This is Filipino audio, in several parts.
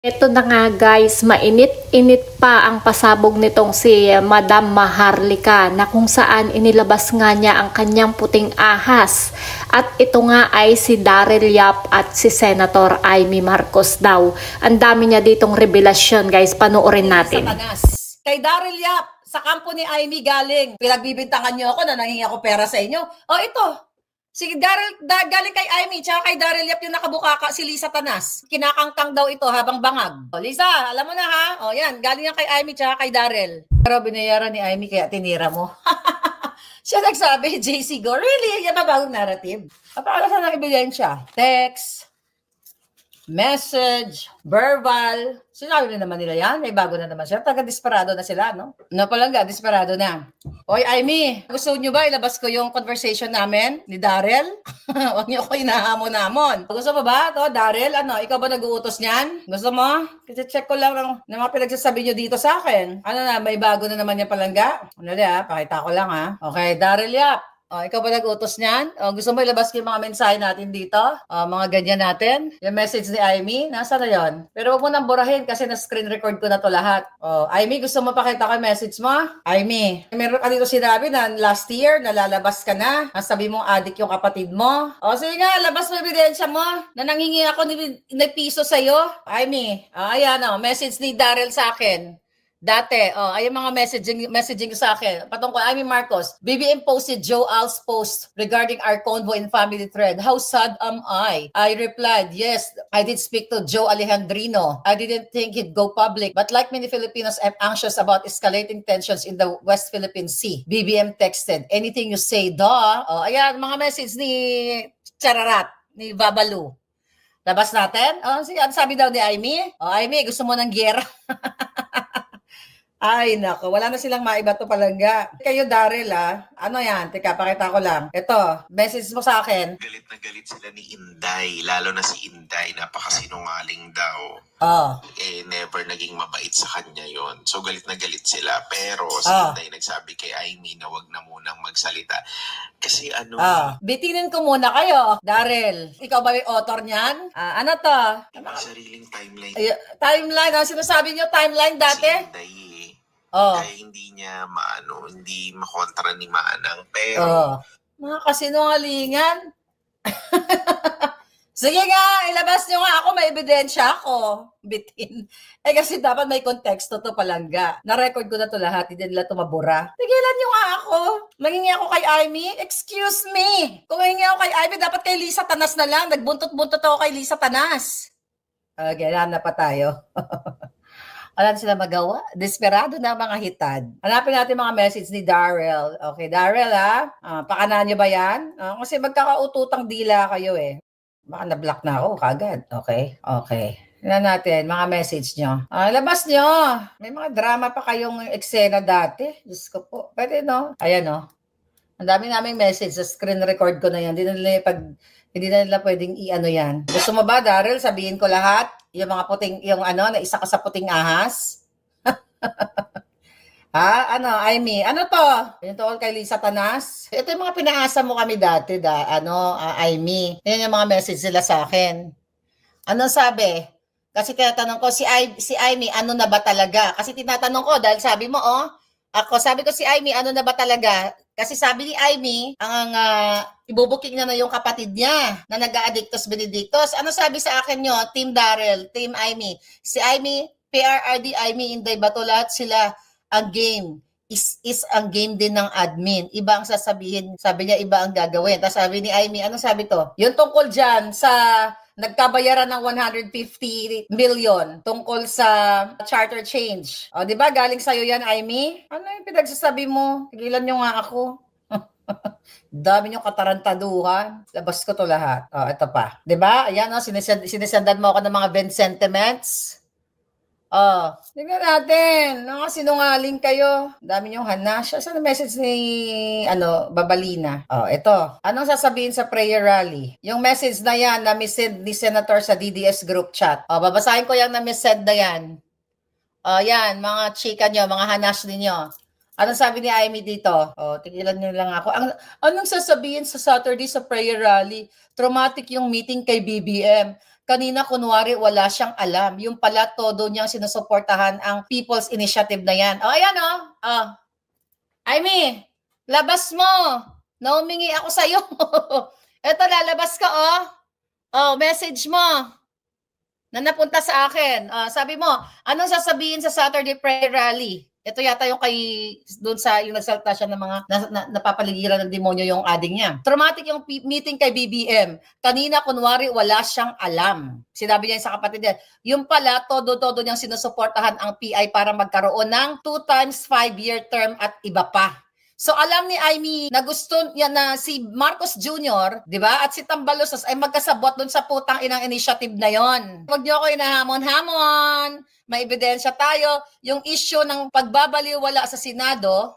Ito na nga guys, mainit-init pa ang pasabog nitong si Madam Maharlika na kung saan inilabas nga niya ang kanyang puting ahas. At ito nga ay si Daryl Yap at si Senator Amy Marcos daw. Ang dami niya ditong revelasyon guys, panoorin natin. Kay Daryl Yap, sa kampo ni Amy galing. Pinagbibintangan niyo ako na nanghingi ako pera sa inyo. O ito, si galing kay Amy, tsaka kay Daryl Yap yung nakabukaka, si Lisa Tanas. Kinakangkang daw ito habang bangag. O, Lisa, alam mo na ha? O yan, galing yan kay Amy, tsaka kay Daryl. Pero binayaran ni Amy kaya tinira mo. Siya nagsabi, JC Go, really? Yan ba bagong narrative? Paano sa ebidensya? Text, message, verbal. Sinabi na naman nila yan. May bago na naman siya. Taga-desperado na sila, no? No, palangga, desperado na. Oy, Amy, gusto nyo ba ilabas ko yung conversation namin ni Daryl? Huwag nyo ko inahamon-hamon. Gusto mo ba? To, Daryl, ano, ikaw ba nag-uutos niyan? Gusto mo? Kasi check ko lang ng mga pinagsasabi nyo dito sa akin. Ano na, may bago na naman yung palangga? Ano na, pakita ko lang ha. Okay, Daryl Yap. Oh, ikaw ba nag-utos niyan? Oh, gusto mo ilabas yung mga mensahe natin dito? Oh, mga ganyan natin. Yung message ni Amy, nasa na yon? Pero wag mo nang burahin kasi na-screen record ko na to lahat. Oh, Amy, gusto mo pakita ko yung message mo? Amy, meron ka dito sinabi na last year, nalalabas ka na. Sabi mong addict yung kapatid mo. Oh, sige nga, labas mo ebidensya mo na nanghingi ako ng piso sa'yo. Amy, ayan message ni Daryl sa akin. Dati, ay mga messaging sa akin. Patungkol, Amy Marcos, BBM posted Joe Al's post regarding our convo in family thread. How sad am I? I replied, yes, I did speak to Joe Alejandrino. I didn't think he'd go public. But like many Filipinos, I'm anxious about escalating tensions in the West Philippine Sea. BBM texted, anything you say, ayan, mga message ni Chararat, ni Babalu. Labas natin? Sabi daw ni Amy, Amy, gusto mo ng giyera? Ay, nako. Wala na silang maiba to palangga. Kayo, Daryl, ano yan? Teka, pakita ko lang. Ito, message mo sa akin. Galit na galit sila ni Inday. Lalo na si Inday. Napakasinungaling daw. Never naging mabait sa kanya yon. So, galit na galit sila. Pero si Inday nagsabi kay Amy na wag na munang magsalita. Kasi bitinin ko muna kayo, Daryl. Ikaw ba yung author niyan? Ano to? May sariling timeline. Timeline? Sinasabi niyo timeline dati? Si Inday kaya hindi niya hindi makontra ni Manang. Pero mga kasinungalingan. Sige nga, ilabas nyo nga ako, may ebidensya ako. Bitin. Kasi dapat may konteksto to palangga. Na-record ko na to lahat, hindi nila to mabura. Tigilan nyo nga ako. Mangingi ako kay Amy? Excuse me. Kung mangingi ako kay Amy, dapat kay Lisa Tanas na lang. Nagbuntot-buntot ako kay Lisa Tanas. Okay, na pa tayo. Wala sila magawa. Desperado na mga hitad. Hanapin natin mga message ni Daryl. Okay, Daryl pakanan niyo ba yan? Kasi magkakaututang dila kayo eh. Baka na-block na ako kagad. Okay. Tingnan natin, mga message nyo. Labas nyo. May mga drama pa kayong eksena dati. Diyos ko po. Pwede no? Ayan Ang dami naming message. Sa screen record ko na yan. Hindi na nila pwedeng i-ano yan. Gusto mo ba, Daryl? Sabihin ko lahat? Yung mga puting, na isa ka sa puting ahas? Amy, ano to? Yung tungkol kay Lisa Tanas? Ito yung mga pinaasa mo kami dati, Amy. Yan yung mga message nila sa akin. Ano sabi? Kasi tinatanong ko, si Amy, ano na ba talaga? Kasi tinatanong ko, dahil sabi mo, sabi ko si Amy, ano na ba talaga? Kasi sabi ni Amy, ibubuking na yung kapatid niya na nag-addictos Benedictos. Ano sabi sa akin nyo? Team Daryl, Team Amy. Si Amy, PRRD, Amy, Inday Bato, lahat sila ang game. Is ang game din ng admin. Iba ang sasabihin. Sabi niya, iba ang gagawin. Tapos sabi ni Amy, ano sabi to? Yung tungkol dyan sa nagkabayaran ng 150 million tungkol sa charter change. Di ba galing sa'yo yan, Amy? Ano yung pinagsasabi mo? Tigilan nyo nga ako. Dami nyo katarantaduhan. Labas ko to lahat. Ito pa. Di ba? Ayan, sinisendan mo ako ng mga Venn sentiments. Tingnan natin. Sinungaling kayo. Dami niyong hanasya. Saan ang message ni Babalina? Ito. Anong sasabihin sa prayer rally? Yung message na yan na misend ni Senator sa DDS group chat. Babasahin ko yung na misend na yan. Yan, mga chika nyo, mga hanas ninyo. Anong sabi ni Amy dito? Tigilan niyo lang ako. Anong sasabihin sa Saturday sa prayer rally? Traumatic yung meeting kay BBM. Kanina, kunwari, wala siyang alam. Yung pala, todo niyang sinusuportahan ang People's Initiative na yan. O, ayan o. Amy, labas mo. Naumingi ako sa'yo. Eto, lalabas ka message mo na napunta sa akin. Sabi mo, anong sasabihin sa Saturday prayer rally? Ito yata yung doon sa yung nagsalta siya ng mga napapaligiran ng demonyo yung ading niya. Traumatic yung meeting kay BBM. Kanina, kunwari, wala siyang alam. Sinabi niya sa kapatid niya, yung pala, todo-todo niyang sinusuportahan ang PI para magkaroon ng 2 times 5-year term at iba pa. So alam ni Amy na gusto niya na si Marcos Jr., di ba? At si Tambalosas ay magkasabot doon sa putang inang initiative na yon. Huwag niyo ako inahamon-hamon. May ebidensya tayo. Yung issue ng pagbabaliwala sa Senado,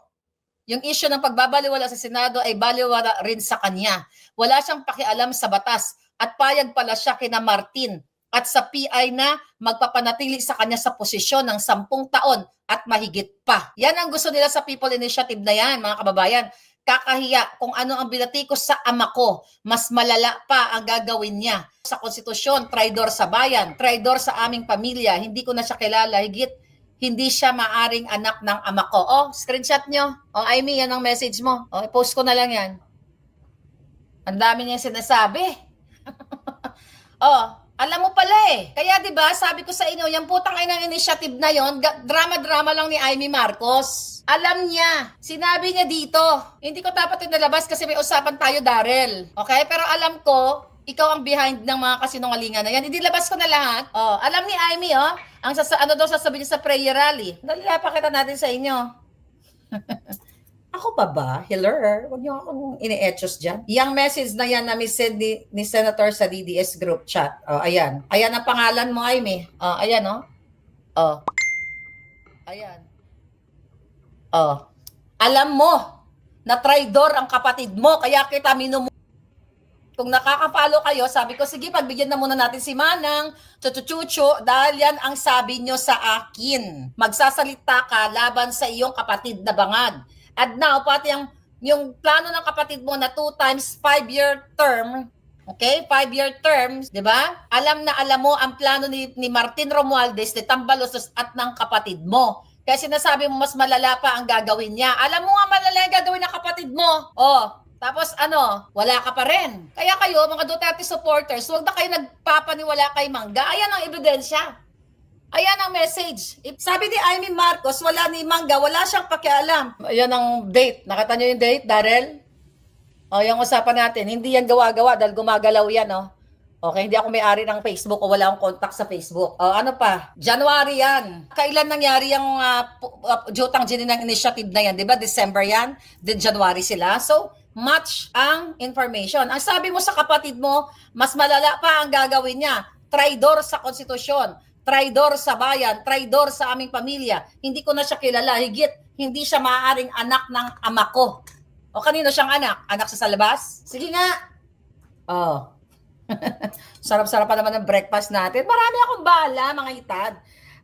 ay baliwala rin sa kanya. Wala siyang pakialam sa batas at payag pala siya kina Martin at sa PI na magpapanatili sa kanya sa posisyon ng 10 taon at mahigit pa. Yan ang gusto nila sa People Initiative na yan, mga kababayan. Kakahiya kung ano ang binatikos sa ama ko, mas malala pa ang gagawin niya. Sa konstitusyon, traidor sa bayan, traidor sa aming pamilya, hindi ko na siya kilala, higit hindi siya maaring anak ng ama ko. Screenshot nyo. Amy, yan ang message mo. I-post ko na lang yan. Ang dami niya sinasabi. Alam mo pala Kaya 'di ba, sabi ko sa inyo, yung putang inang initiative na yon, drama-drama lang ni Amy Marcos. Alam niya. Sinabi niya dito. Hindi ko dapat nilabas kasi may usapan tayo, Daryl. Okay? Pero alam ko, ikaw ang behind ng mga kasinungalingan na yan. Hindi labas ko na lahat. Alam ni Amy, ang sasabihin niya sa prayer rally. Dali, pakita natin sa inyo. Ako pa ba? Hiller? Huwag niyo akong ini-etchos dyan. Yung message na yan na send ni Senator sa DDS group chat. Ayan. Ayan ang pangalan mo, Amy. Ayan, Ayan. Alam mo na traidor ang kapatid mo, kaya kita Kung nakakapalo kayo, sabi ko, sige, pagbigyan na muna natin si Manang, chuchu-chuchu, dahil yan ang sabi nyo sa akin. Magsasalita ka laban sa iyong kapatid na bangag. At now, pati yung plano ng kapatid mo na 2 times 5-year term, okay? 5-year terms, di ba? Alam na alam mo ang plano ni Martin Romualdez, ni Tambalosas at ng kapatid mo. Kaya sinasabi mo mas malala pa ang gagawin niya. Alam mo nga malala yung gagawin ng kapatid mo. Tapos wala ka pa rin. Kaya kayo, mga Duterte supporters, huwag na kayo nagpapaniwala kay Mangga. Ayan ang ebidensya. Ayan ang message. Sabi ni Amy Marcos, wala ni Mangga, wala siyang pakialam. Ayan ang date. Nakita niyo yung date, Daryl? Yung usapan natin. Hindi yan gawa-gawa dahil gumagalaw yan, Okay, hindi ako may-ari ng Facebook o wala akong contact sa Facebook. Ano pa? January yan. Kailan nangyari yung Jotang Jininang initiative na yan? Diba? December yan? Then January sila. So, match ang information. Ang sabi mo sa kapatid mo, mas malala pa ang gagawin niya. Traidor sa konstitusyon. Traidor sa bayan, traidor sa aming pamilya. Hindi ko na siya kilala. Higit, hindi siya maaaring anak ng ama ko. Kanino siyang anak? Anak sa labas? Sige nga. Sarap-sarap pa naman ng breakfast natin. Marami akong bala, mga hitad.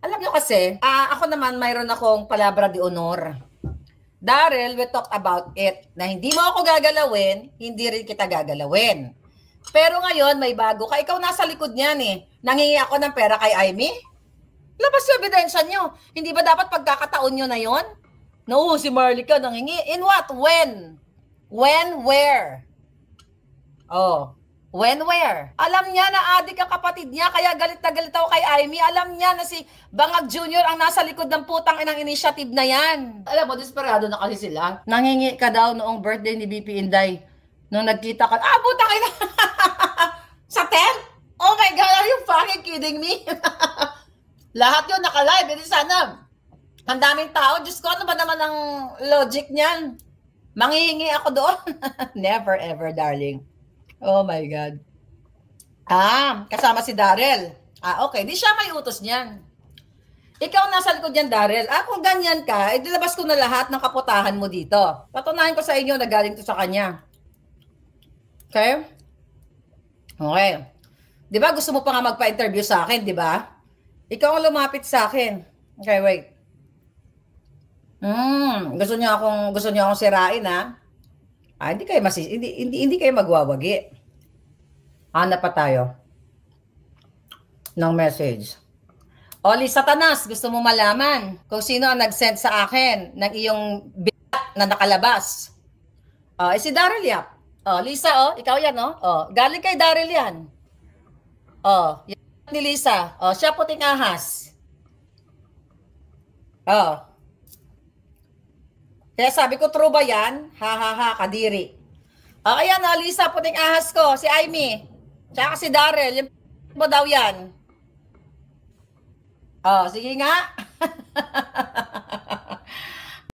Alam niyo kasi, ako naman mayroon akong palabra de honor. Daryl, we talk about it. Na hindi mo ako gagalawin, hindi rin kita gagalawin. Pero ngayon, may bago ka. Ikaw nasa likod niyan Nangingi ako ng pera kay Amy? Labas yung ebidensya nyo. Hindi ba dapat pagkakataon nyo na yon? No, si Marlica nangingi. In what? When? When? Where? When? Where? Alam niya na adik ang kapatid niya, kaya galit na galit ako kay Amy. Alam niya na si Bangag Jr. ang nasa likod ng putang inang initiative na yan. Alam mo, desperado na kasi sila. Nangingi ka daw noong birthday ni BP Inday. Nung nagkita ka, puta kayo na. Sa tent? Oh my God, are you fucking kidding me? Lahat yun naka-live. Hindi sana. Ang daming tao. Diyos ko, ano ba naman ang logic niyan? Manghihingi ako doon? Never ever, darling. Oh my God. Kasama si Daryl. Okay. Di siya may utos niyan. Ikaw nasa likod niyan, Daryl. Kung ganyan ka, dilabas ko na lahat ng kaputahan mo dito. Patunayan ko sa inyo na galing to sa kanya. Okay? Okay. Di ba gusto mo pa nga magpa-interview sa akin, di ba? Ikaw ang lumapit sa akin. Okay, wait. Gusto niyo akong sirain, ha? Hindi kayo hindi kayo magwawagi. Hanap pa tayo. ng message. O, Lisa Tanas, gusto mo malaman kung sino ang nag-send sa akin ng iyong bigat na nakalabas? Si Daryl Yap. Lisa, ikaw yan, galing kay Daryl yan. Yan ni Lisa. Siya puting ahas. Kaya sabi ko, true ba yan? Ha, kadiri. Ayan, Lisa, puting ahas ko. Si Amy. Tsaka si Daryl. Yung mo daw yan. Sige nga.